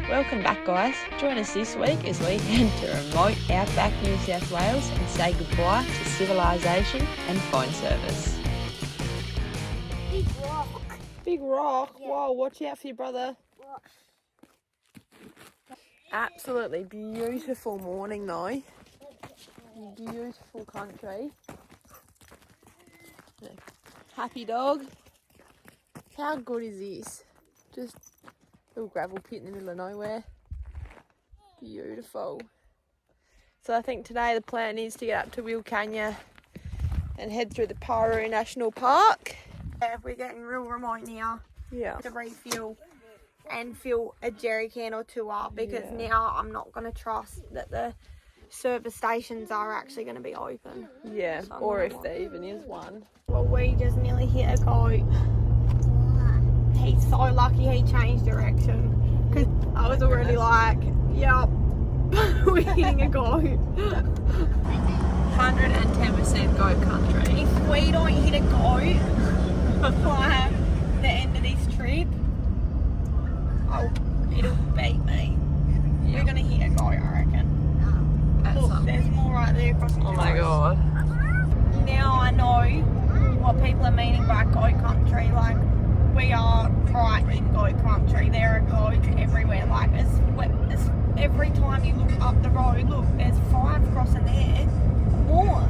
Welcome back, guys. Join us this week as we head to remote Outback, New South Wales and say goodbye to Civilisation and phone service. Big rock. Big rock? Yeah. Whoa, watch out for your brother. What? Absolutely beautiful morning though. Beautiful country. Happy dog. How good is this? Just a little gravel pit in the middle of nowhere. Beautiful. So I think today the plan is to get up to Wilcannia and head through the Paroo National Park. Yeah, we're getting real remote now. Yeah. To refuel and fill a jerry can or two up because now I'm not going to trust that the service stations are actually going to be open. Yeah, So or if there even is one. Well, we just nearly hit a goat. He's so lucky he changed direction because I was already like, yep, we're hitting a goat. 110% goat country. If we don't hit a goat by the end of this trip, it'll beat me. Yep. We're going to hit a goat, I reckon. Look, there's more right there across the Oh my god. Now I know what people are meaning by goat country. Like, we are right in goat country. There are goats everywhere. Like, it's every time you look up the road, look, there's 5 crossing there. More.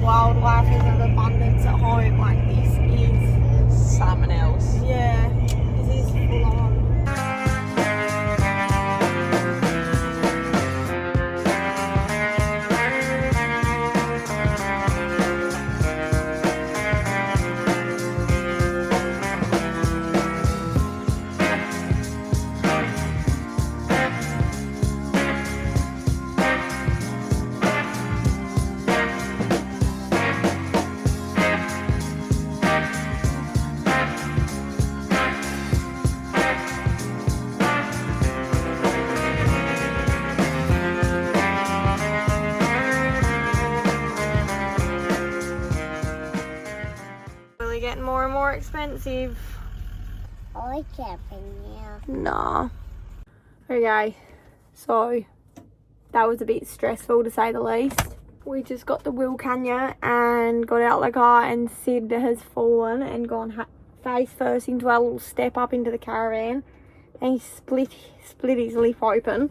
Wildlife is in abundance at home. Like, this is something else. Yeah, this is full on. Getting more and more expensive. I like camping now. Nah. Okay, so that was a bit stressful to say the least. We just got to Wilcannia and got out of the car and Sid has fallen and gone face first into our little step up into the caravan and he split his lip open.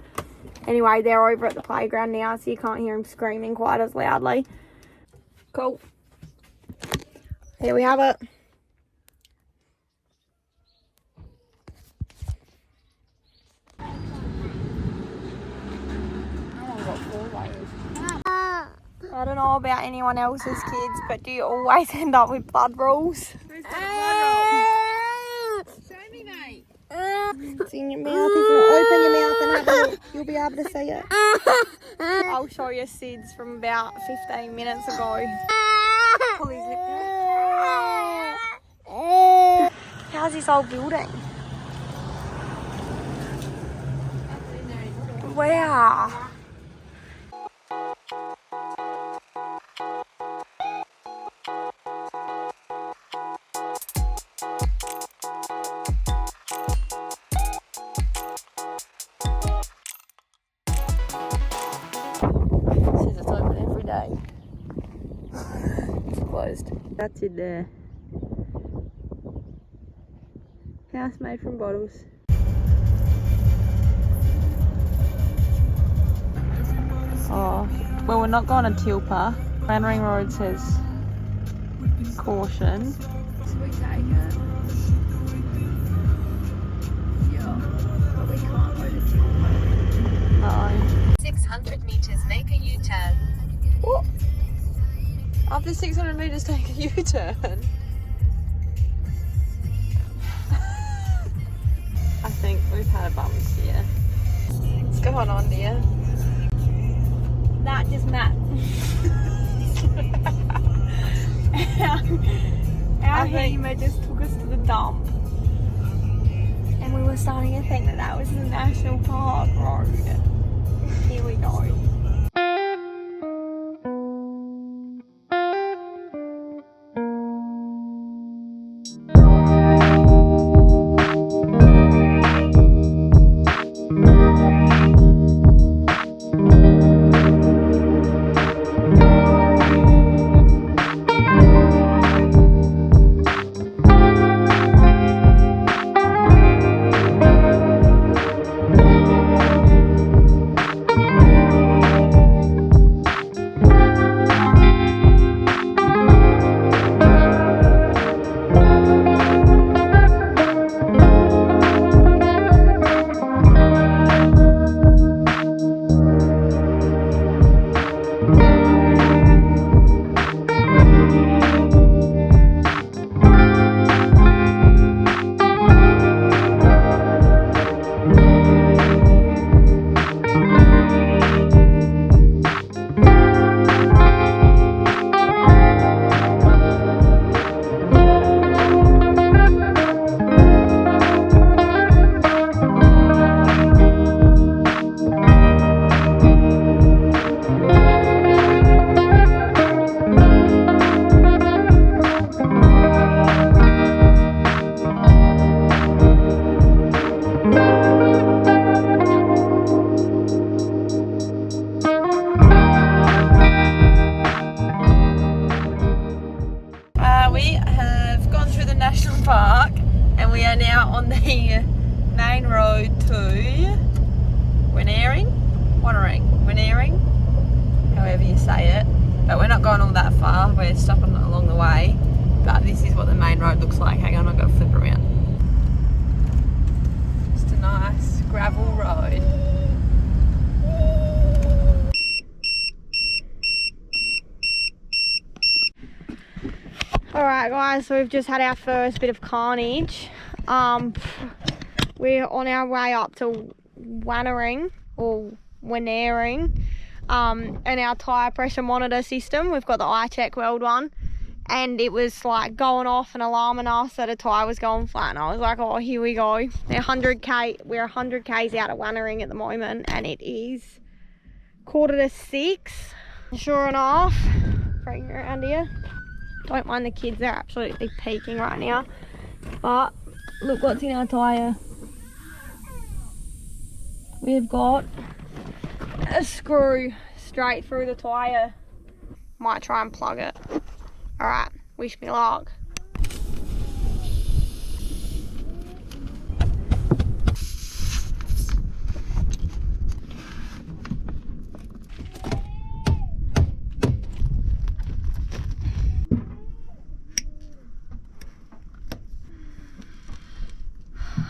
Anyway, they're over at the playground now so you can't hear him screaming quite as loudly. Cool. Here we have it. I don't know about anyone else's kids, but do you always end up with blood rolls? Who's got blood rolls? Show me, mate. It's in your mouth. If you open your mouth and have a look, you'll be able to see it. I'll show you Sid's from about 15 minutes ago. Pull his lip out. How's this old building? Wow. closed. That's in there. House made from bottles. Oh, well, we're not going to Tilpa. Mannering Road says caution. So we take it. Yeah, but we can't go to Tilpa. No. 600 meters, make a U-turn. What? After 600 metres, take a U-turn. I think we've had a bump here. What's going on, dear? That just Matt. Our Hema just took us to the dump. And we were starting to think that that was the National Park road. Here we go. We have gone through the national park and we are now on the main road to Wannering, however you say it. But we're not going all that far, we're stopping along the way. But this is what the main road looks like. Hang on, I've got to flip around. Just a nice gravel road. Alright guys, so we've just had our first bit of carnage. We're on our way up to Wannering, and our tyre pressure monitor system, we've got the iCheck World one, and it was like going off and alarming us that a tyre was going flat, and I was like, oh, here we go. We're 100 k's out of Wannering at the moment, and it is 5:45. Sure enough, bring around here. Don't mind the kids, they're absolutely peaking right now. But look what's in our tyre. We've got a screw straight through the tyre. Might try and plug it. Alright, wish me luck.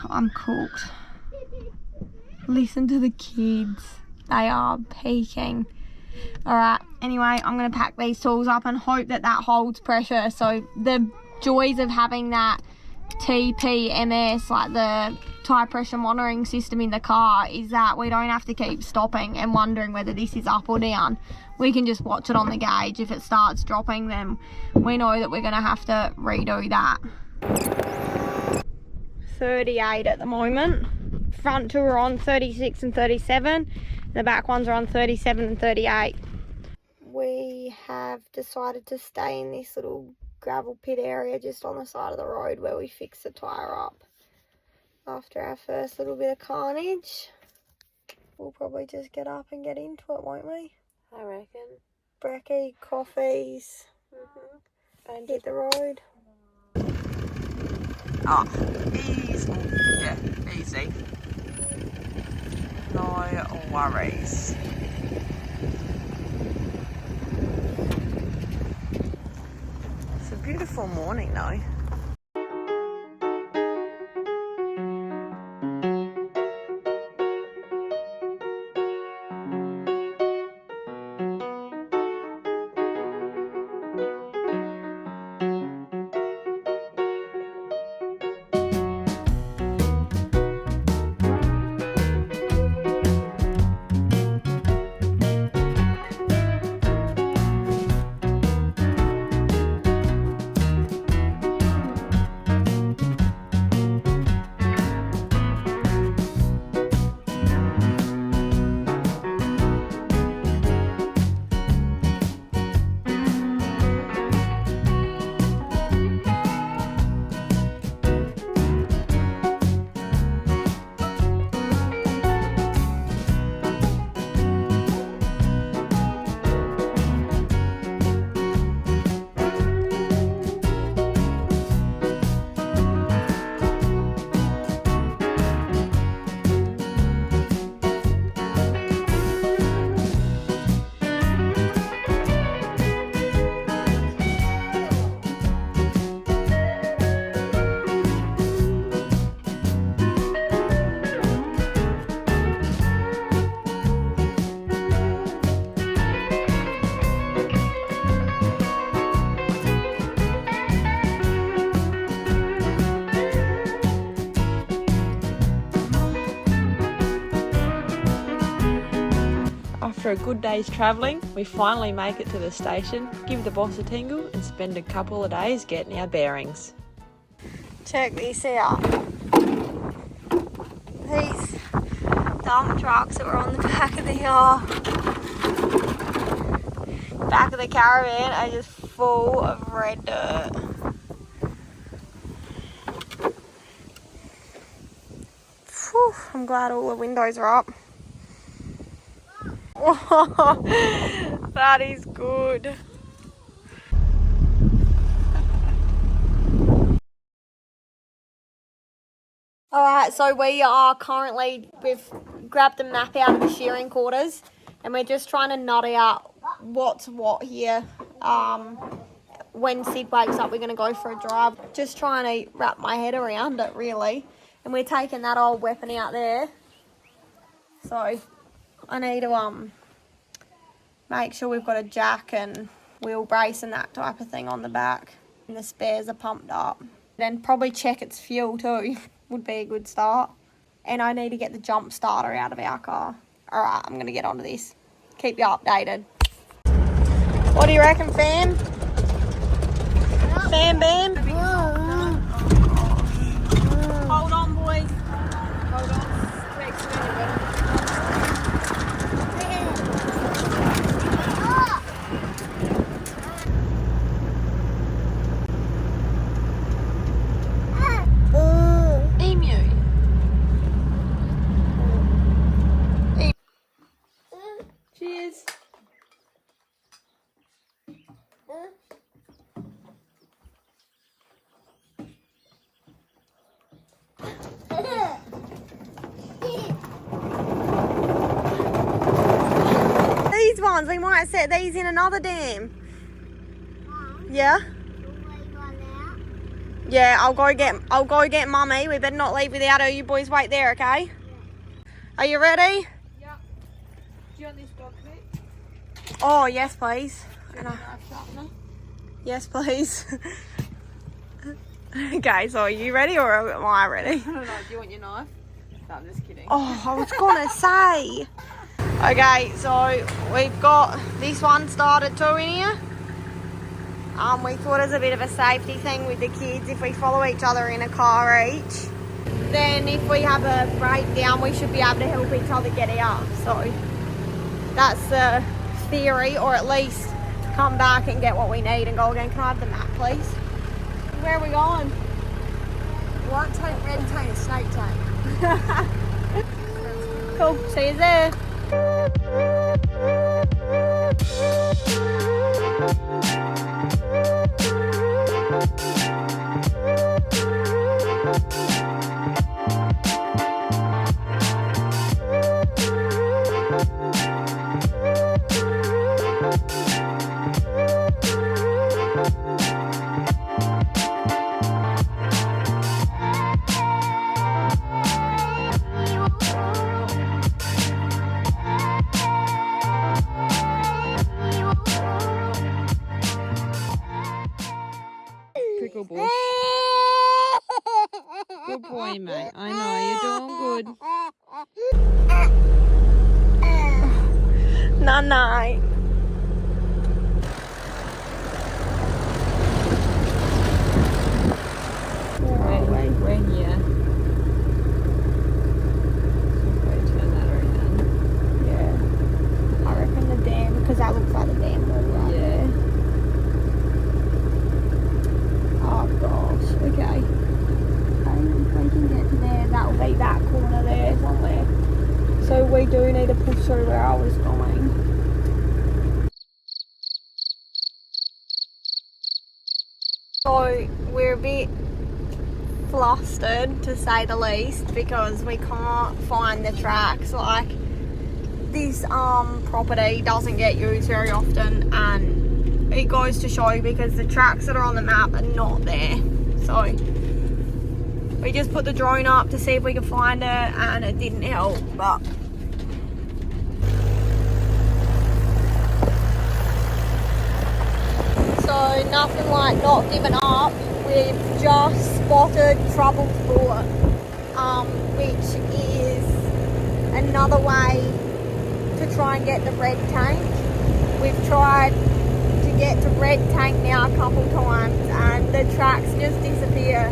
I'm cooked. Listen to the kids. They are peaking. Alright, anyway, I'm going to pack these tools up and hope that that holds pressure. So the joys of having that TPMS, like the tyre pressure monitoring system in the car, is that we don't have to keep stopping and wondering whether this is up or down. We can just watch it on the gauge. If it starts dropping, then we know that we're going to have to redo that. 38 at the moment. Front two are on 36 and 37. The back ones are on 37 and 38. We have decided to stay in this little gravel pit area just on the side of the road where we fix the tyre up. After our first little bit of carnage, we'll probably just get up and get into it, won't we? I reckon. Brekkie, coffees, Don't hit the road. Oh, easy. Yeah, easy. No worries. It's a beautiful morning though. After a good day's travelling, we finally make it to the station, give the boss a tingle and spend a couple of days getting our bearings. Check this out. These dump trucks that were on the back of the caravan are just full of red dirt. Whew, I'm glad all the windows are up. Oh, that is good. Alright, so we've grabbed the map out of the shearing quarters and we're just trying to nut out what's what here. When Sid wakes up, we're going to go for a drive. Just trying to wrap my head around it, really. And we're taking that old weapon out there. So I need to make sure we've got a jack and wheel brace and that type of thing on the back. And the spares are pumped up. Then probably check its fuel too. Would be a good start. And I need to get the jump starter out of our car. Alright, I'm going to get onto this. Keep you updated. What do you reckon, fam? Bam, bam? Hold on, boys. Hold on. Cheers. These ones, we might set these in another dam. Yeah? Yeah, I'll go get Mummy. We better not leave without her. You boys wait there, okay? Are you ready? Yeah. Do you want this dog clip? Oh, yes, please. Sharpener? Yes, please. Okay, so are you ready or am I ready? I don't know. Do you want your knife? No, I'm just kidding. Oh, I was gonna say. Okay, so we've got this one started too in here. We thought it was a bit of a safety thing with the kids if we follow each other in a car each. Then if we have a breakdown, we should be able to help each other get out. So that's the theory, or at least come back and get what we need and go again. Can I have the map, please? Where are we going? White tape, red tape, snake tape. Cool, see you there. prickle bush. Good boy, mate. I know, you're doing good. Night. We're here. Turn that around. Yeah. I reckon the dam, because that looks like the dam wall right there. Oh gosh, okay. If we can get to there, that will be that corner there somewhere. So we do need to push through where I was going. So we're a bit flustered, to say the least, because we can't find the tracks. Like, this property doesn't get used very often, and it goes to show because the tracks that are on the map are not there. So we just put the drone up to see if we could find it, and it didn't help. But so nothing like not giving up. We've just spotted Trouble Sport, which is another way to try and get the red tank. We've tried to get to red tank now a couple times, and the tracks just disappear.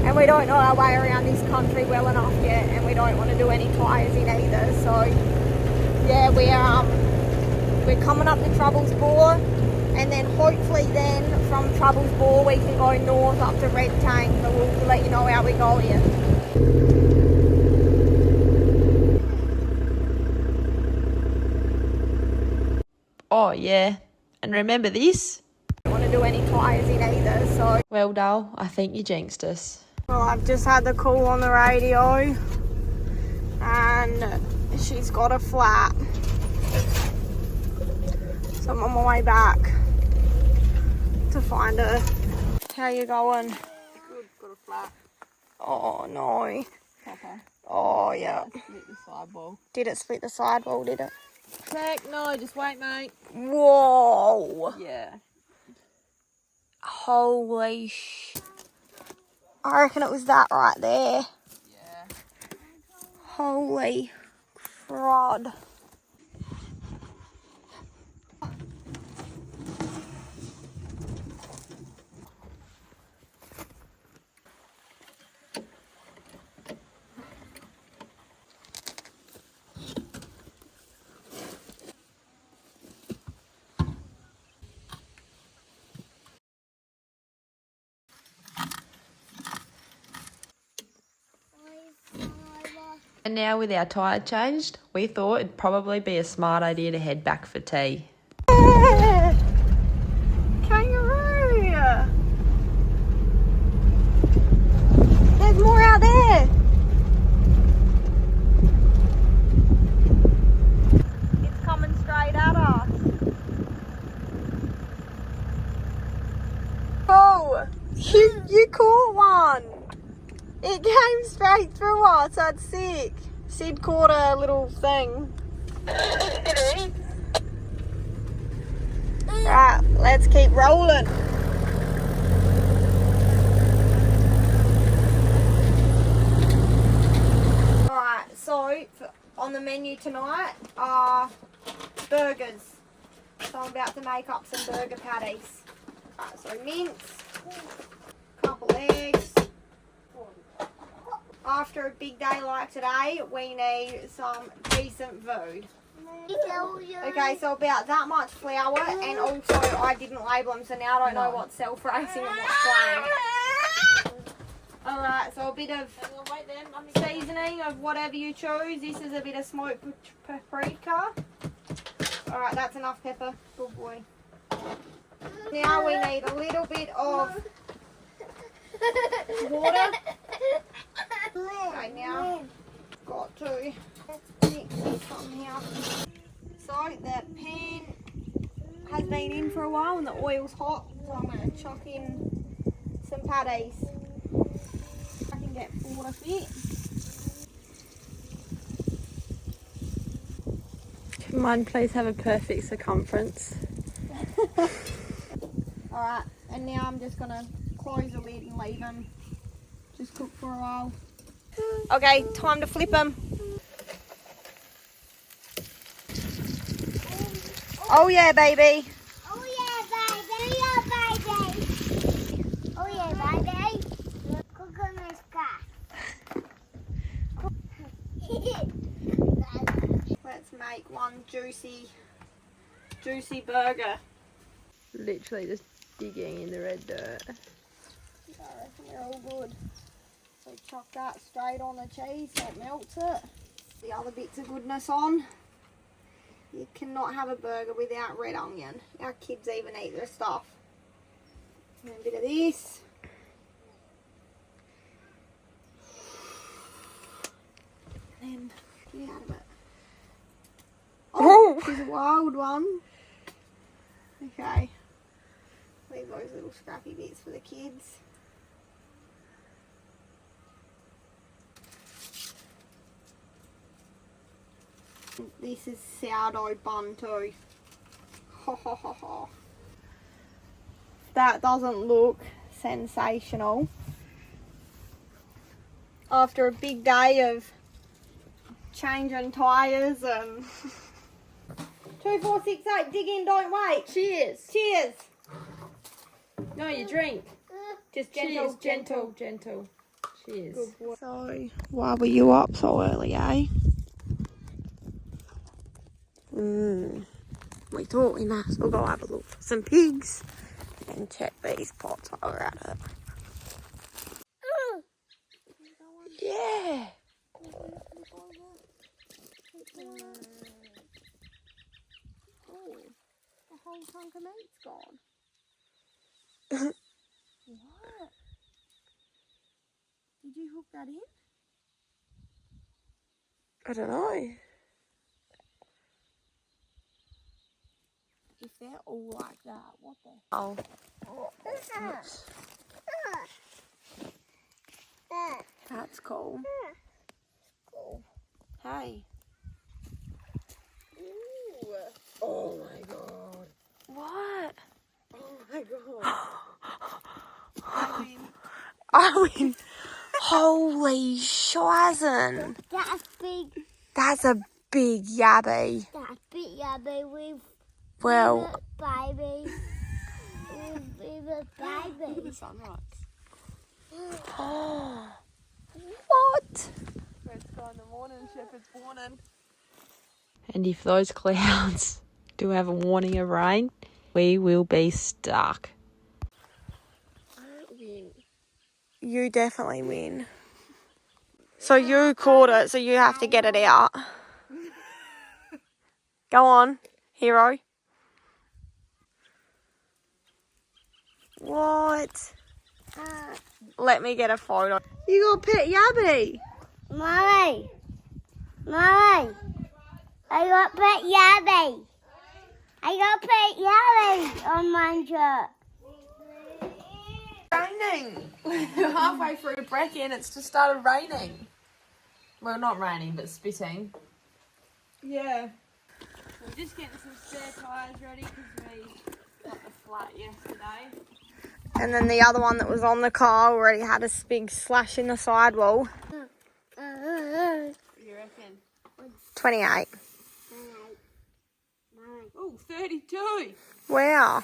And we don't know our way around this country well enough yet, and we don't want to do any tyres in either. So yeah, we're coming up to Trouble Sport. And then hopefully then from Trouble's Bore we can go north up to Red Tank, but we'll let you know how we go here. Oh, yeah. And remember this? I don't want to do any tyres in either, so... Well, Dale, I think you jinxed us. Well, I've just had the call on the radio, and she's got a flat. So I'm on my way back to find her. How you going? Good, got a flat. Oh no. Papa. Oh yeah. Split the sidewall. Did it split the sidewall, did it? Heck no, just wait, mate. Whoa. Yeah. Holy I reckon it was that right there. Yeah. Holy crud. And now with our tyre changed, we thought it'd probably be a smart idea to head back for tea. Kangaroo! There's more out there! It's coming straight at us. Oh! You caught one! It came straight through us, that's sick. Sid caught a little thing. Right, let's keep rolling. Alright, so on the menu tonight are burgers. So I'm about to make up some burger patties. Alright, so mince, couple eggs. After a big day like today, we need some decent food. Okay, so about that much flour, and also I didn't label them, so now I don't know what's self-racing and what's plain. Alright, so a bit of seasoning of whatever you choose. This is a bit of smoked paprika. Alright, that's enough pepper. Good boy. Now we need a little bit of water. Okay, now got to mix this somehow. So the pan has been in for a while and the oil's hot, so I'm going to chuck in some patties. I can get 4 to fit. Can mine please have a perfect circumference? Alright, and now I'm just going to close the lid and leave them. Just cook for a while. Okay, time to flip them. Oh yeah, baby. Oh yeah, baby. Oh yeah, baby. Oh yeah, baby. Cook on this guy. Let's make one juicy burger. Literally just digging in the red dirt. I reckon they're all good. So chuck that straight on the cheese so it melts it. The other bits of goodness on. You cannot have a burger without red onion. Our kids even eat the stuff. And a bit of this. And then get out of it. Oh, she's a wild one. Okay. Leave those little scrappy bits for the kids. This is sourdough bun too. Ho ho ho ho. That doesn't look sensational. After a big day of changing tyres and 2, 4, 6, 8, dig in, don't wait. Cheers. Cheers. No, you drink. Just Cheers. Gentle. Cheers. So, why were you up so early, eh? We thought we might as well go have a look for some pigs and check these pots while we're at it. Yeah. Oh, the whole chunk of meat's gone. What? Did you hook that in? I don't know. If they're all like that, what the? Oh. That's cool. Cool. Hey. Ooh. Oh my god. What? Oh my god. I win. Holy shizen. That's big. That's a big yabby. That's big, yabby. With Well. baby. With a baby. Sunrise. Oh. What? Red's gone in the morning, shepherd's warning. And if those clouds do have a warning of rain, we will be stuck. I win. You definitely win. So you caught it, so you have to get it out. Go on, hero. What? Let me get a photo. You got pet yabby. Mommy. I got pet yabby. I got pet yabby on my shirt. Raining. We're halfway through break in, it's just started raining. Well, not raining, but spitting. Yeah. We're just getting some spare tyres ready because we got the flat yesterday. And then the other one that was on the car already had a big slash in the sidewall. What do you reckon? 28. Oh, 32. Wow.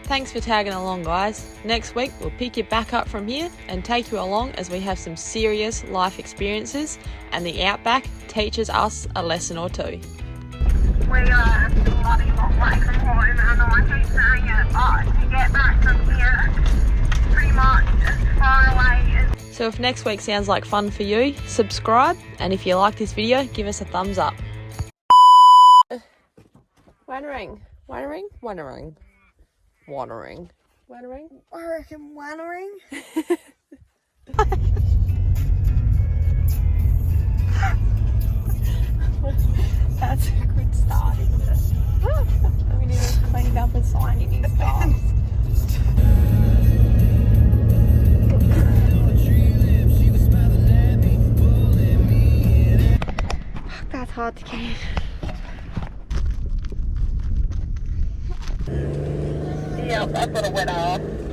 Thanks for tagging along, guys. Next week, we'll pick you back up from here and take you along as we have some serious life experiences and the Outback teaches us a lesson or two. We are a bloody long way from home, and I keep saying it, but to get back from here, pretty much as far away as... So if next week sounds like fun for you, subscribe, and if you like this video, give us a thumbs up. Wannering. I reckon wannering. That's a good start, isn't it? We need to clean up a sign in his car. That's hard to keep. Yeah. else I could have went on.